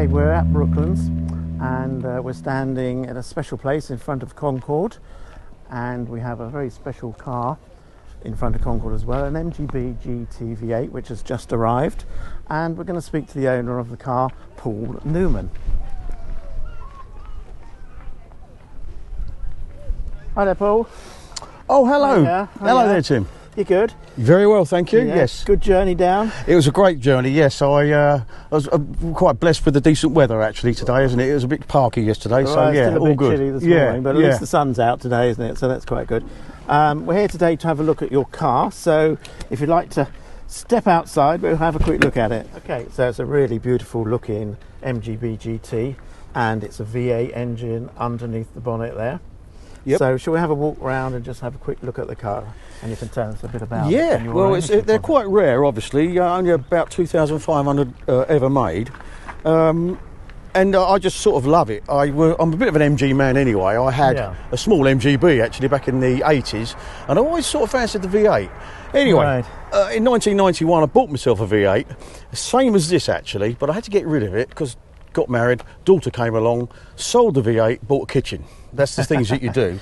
Okay, we're at Brooklands and we're standing at a special place in front of Concorde, and we have a very special car in front of Concorde as well, an MGB GT V8 which has just arrived, and we're going to speak to the owner of the car, Paul Newman. Hi there, Paul. Oh, hello. Hello there, Tim. You good? Very well, thank you. Yeah. Yes. Good journey down? It was a great journey, yes. I was quite blessed with the decent weather actually today, isn't it? It was a bit parky yesterday, so yeah, still a all bit good. Chilly this morning, but at least the sun's out today, isn't it? So that's quite good. We're here today to have a look at your car, so if you'd like to step outside, we'll have a quick look at it. Okay, so it's a really beautiful looking MGB GT, and it's a V8 engine underneath the bonnet there. Yep. So shall we have a walk around and just have a quick look at the car, and you can tell us a bit about it? Yeah, well, they're quite rare, obviously. Only about 2,500 ever made. And I just sort of love it. I'm a bit of an MG man anyway. I had a small MGB actually back in the 80s, and I always sort of fancied the V8. Anyway, in 1991 I bought myself a V8, same as this actually, but I had to get rid of it because got married, daughter came along, sold the V8, bought a kitchen. That's the things that you do.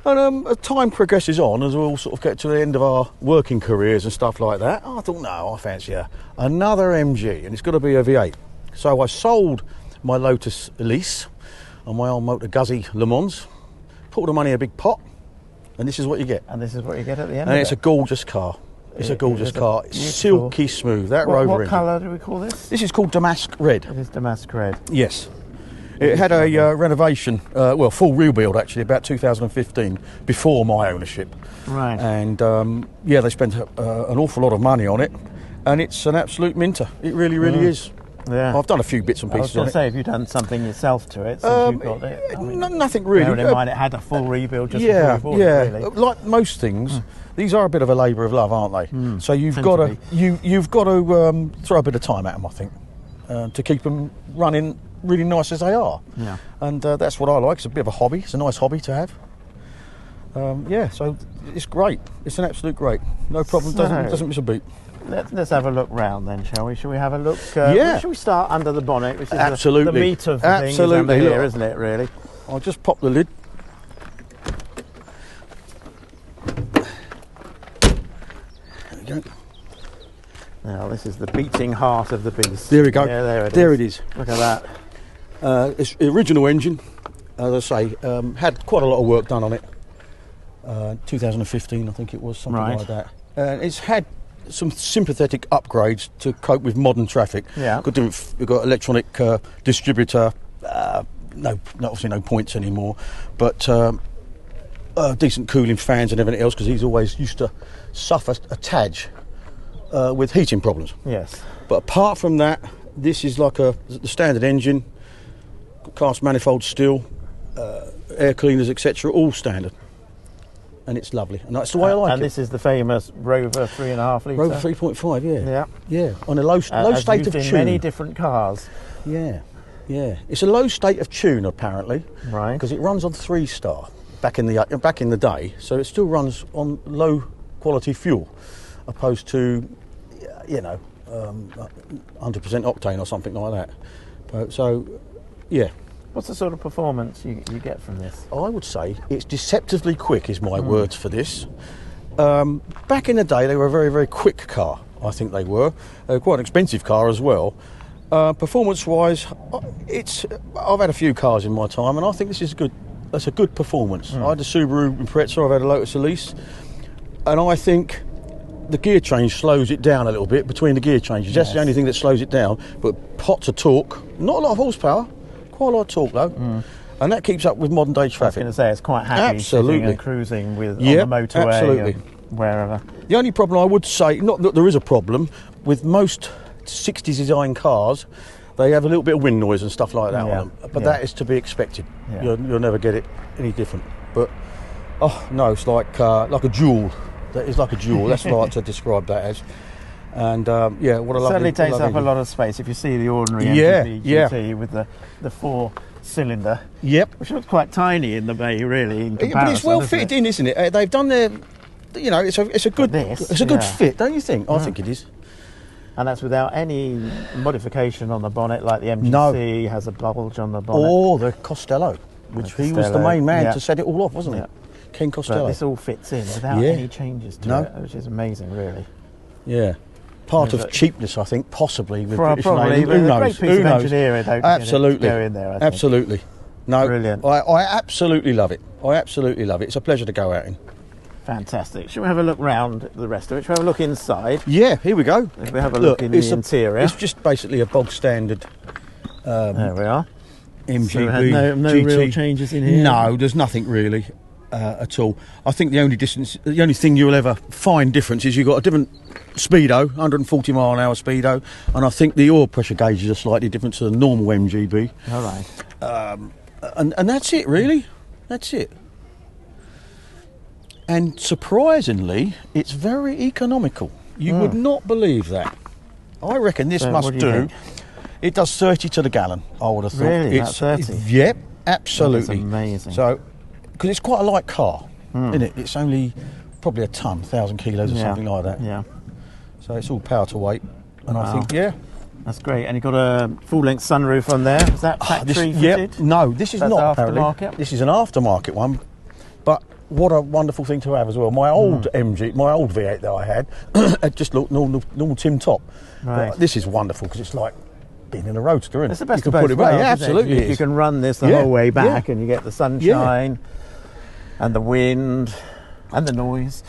And as time progresses on, as we all sort of get to the end of our working careers and stuff like that, I thought, no, I fancy another MG, and it's got to be a V8. So I sold my Lotus Elise and my old Motor Guzzi Le Mans, put all the money in a big pot, and this is what you get. And this is what you get at the end and of it's it. a gorgeous car. It's a gorgeous car. It's silky smooth. That Rover What engine. colour do we call this? This is called Damask Red. It is Damask Red. Yes. It had a renovation, full rebuild actually, about 2015, before my ownership. Right. And they spent an awful lot of money on it, and it's an absolute minter. It really, really is. Yeah. I've done a few bits and pieces on it. I was going to say, have you done something yourself to it since you've got it? I mean, nothing really. Bearing in mind it had a full rebuild just before you bought it, really. Like most things, these are a bit of a labour of love, aren't they? So you've got to throw a bit of time at them, I think, to keep them running really nice as they are. Yeah. And that's what I like. It's a bit of a hobby. It's a nice hobby to have. So it's great. It's an absolute great. No problem. Doesn't miss a beat. Let's have a look round then, shall we? Shall we have a look? Shall we start under the bonnet, which is the meat of the thing is under here, isn't it, really? I'll just pop the lid. There we go. Now, this is the beating heart of the beast. There we go. Yeah, there it is. Look at that. It's the original engine, as I say, had quite a lot of work done on it. 2015, I think it was, something like that. It's had some sympathetic upgrades to cope with modern traffic. Yeah. We've got electronic distributor, obviously no points anymore, but decent cooling fans and everything else, because he's always used to suffer a tad with heating problems. Yes. But apart from that, this is like the standard engine, cast manifold steel, air cleaners, etc., all standard. And it's lovely, and that's the way I like it. And this is the famous Rover 3.5 litre. Rover 3.5, yeah, on a low state of tune. In many different cars. Yeah. It's a low state of tune apparently, right? Because it runs on 3-star back in the day, so it still runs on low quality fuel, opposed to 100% octane or something like that. So, yeah. What's the sort of performance you get from this? I would say it's deceptively quick is my words for this. Back in the day, they were a very, very quick car. I think they were. They were quite an expensive car as well. Performance-wise, I've had a few cars in my time, and I think this is good. That's a good performance. I had a Subaru Impreza, I've had a Lotus Elise, and I think the gear change slows it down a little bit between the gear changes. That's the only thing that slows it down. But pots of torque, not a lot of horsepower. Quite a lot of torque though, and that keeps up with modern day traffic. I was going to say it's quite happy sitting and cruising on the motorway, wherever. The only problem I would say, not that there is a problem, with most 60s design cars, they have a little bit of wind noise and stuff like that on them, but that is to be expected. You'll never get it any different. But it's like a jewel. That is like a jewel. That's what I like to describe that as. And what a lovely. Certainly takes up a lot of space. If you see the ordinary MGB GT with the 4-cylinder, which looks quite tiny in the bay, really. In comparison, but it's well fitted in, isn't it? They've done their, it's a good fit, don't you think? I think it is. And that's without any modification on the bonnet, like the MGC has a bulge on the bonnet. Or the Costello, which he was the main man to set it all off, wasn't he? Ken Costello. But this all fits in without any changes to it, which is amazing, really. Yeah. Part of cheapness, I think, possibly with British probably, Leyland. Who knows? Great piece of engineering, Absolutely. Go in there, I think. Absolutely. No, brilliant. I absolutely love it. I absolutely love it. It's a pleasure to go out in. Fantastic. Shall we have a look round the rest of it? Shall we have a look inside? Yeah, here we go. If we have a look in the interior. It's just basically a bog standard. There we are. MGB. So no GT. real changes in here. No, there's nothing really at all. I think the only thing you'll ever find difference is you've got a different speedo, 140 mile an hour speedo, and I think the oil pressure gauges are slightly different to the normal MGB. All right. And that's it, really. That's it. And surprisingly, it's very economical. You would not believe that. I reckon this must do. It does 30 to the gallon, I would have thought. Really? It's 30? Yep, absolutely. That's amazing. So, because it's quite a light car, isn't it? It's only probably a tonne, 1,000 kilos or something like that. Yeah. So it's all power to weight. And I think, that's great. And you've got a full-length sunroof on there. Is that factory fitted? No, this is not aftermarket. This is an aftermarket one. But what a wonderful thing to have as well. My old my old V8 that I had, it just looked normal Tim top. Right. But this is wonderful because it's like being in a roadster, isn't it? It's the best you of can both put it worlds, back. Yeah, isn't it? absolutely. You can run this the whole way back and you get the sunshine and the wind and the noise.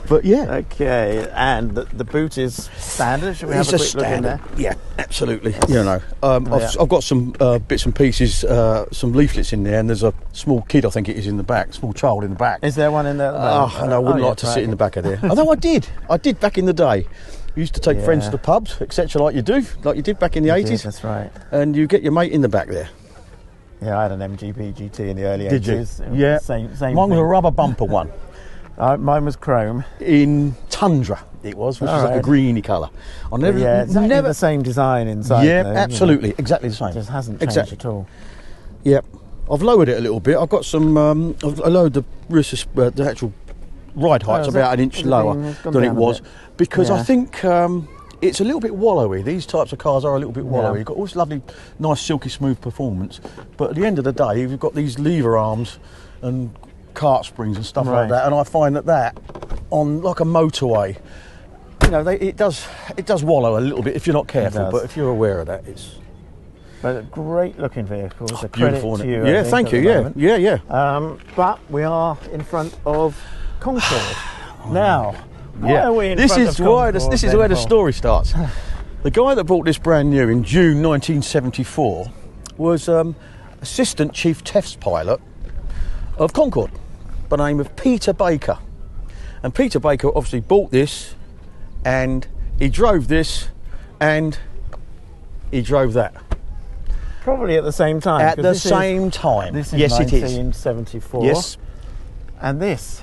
But okay, and the boot is standard. Should we have a quick look in there? Yeah, absolutely. You know, I've got some bits and pieces, some leaflets in there, and there's a small kid, I think it is, in the back, small child in the back. Is there one in there? And I wouldn't like to sit in the back of there. Although I did back in the day. You used to take friends to the pubs, etc., like you did back in the 80s. That's right. And you get your mate in the back there. Yeah, I had an MGB GT in the early 80s. Did you? Yeah. Same Mine was a rubber bumper one. Mine was chrome. In Tundra, it was, which was like a greeny colour. I never, exactly the same design inside. Yeah, though, absolutely, exactly the same. It just hasn't changed at all. Yep. I've lowered it a little bit. I've got some. I lowered the actual ride height's about an inch lower than it was because I think it's a little bit wallowy. These types of cars are a little bit wallowy. You've got all this lovely, nice, silky smooth performance, but at the end of the day, you've got these lever arms and cart springs and stuff like that, and I find that on like a motorway, you know, it does wallow a little bit if you're not careful. But if you're aware of that, it's. But a great looking vehicle. It's a beautiful, credit to you. Yeah, thank you. Yeah. But we are in front of Concorde now. Why are we in this front is of why Concorde, this is where the story starts. The guy that bought this brand new in June 1974 was assistant chief test pilot of Concorde by the name of Peter Baker. And Peter Baker obviously bought this and he drove this and he drove that. Probably at the same time. At the same time. This is yes, 1974. It is. Yes. And this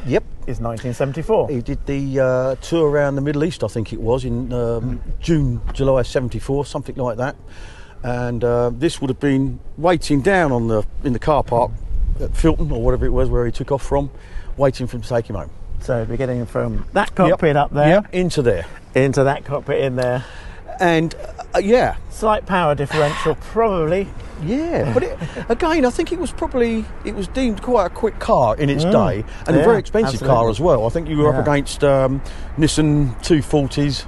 is 1974. He did the tour around the Middle East, I think it was, in July 74, something like that. And this would have been waiting down in the car park at Filton or whatever it was where he took off from, waiting for him to take him home. So we're getting from that cockpit up there into there, into that cockpit in there, and slight power differential probably. Yeah, but again, I think it was deemed quite a quick car in its day, and a very expensive car as well. I think you were up against Nissan 240s,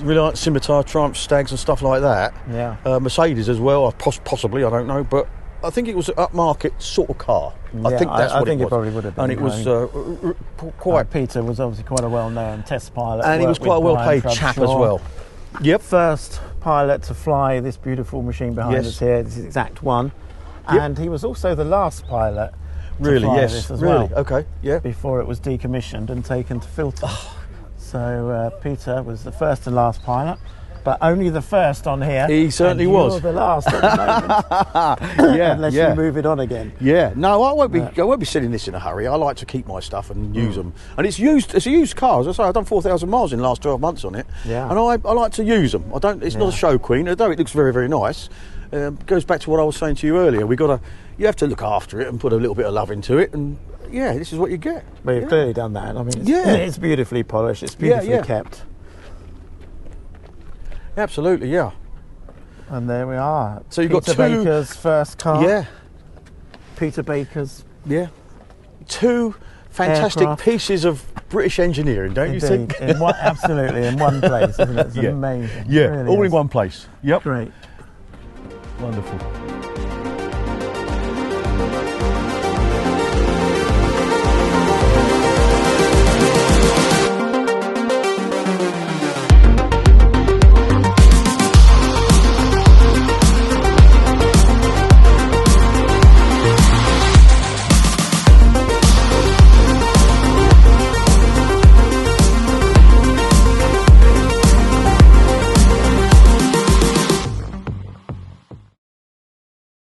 Reliant Scimitar, Triumph Stags, and stuff like that. Yeah, Mercedes as well, possibly, I don't know, but I think it was an upmarket sort of car. Yeah, I think that's what it probably would have been. And it was quite. Peter was obviously quite a well-known test pilot, and he was quite a well-paid chap as well. Yep, first pilot to fly this beautiful machine behind us here. This is exact one, and he was also the last pilot. To fly this as well, okay, yeah. Before it was decommissioned and taken to Filton. So Peter was the first and last pilot. But only the first on here. He certainly was. You're the last at the moment. Unless you move it on again. Yeah. No, I won't be selling this in a hurry. I like to keep my stuff and use them. And it's a used car. As I say, I've done 4,000 miles in the last 12 months on it. Yeah. And I like to use them. It's not a show queen, although it looks very, very nice. Goes back to what I was saying to you earlier. You have to look after it and put a little bit of love into it, and this is what you get. Well, you've clearly done that. I mean, it's beautifully polished. It's beautifully kept. Absolutely, yeah. And there we are. So you've Peter got two. Baker's first car. Yeah, Peter Baker's. yeah. Two fantastic Aircraft. pieces of British engineering, don't you Indeed. think? Absolutely, in one place, isn't it? It's Yeah. amazing. Yeah, It really all is. in one place. Yep. Great. Wonderful.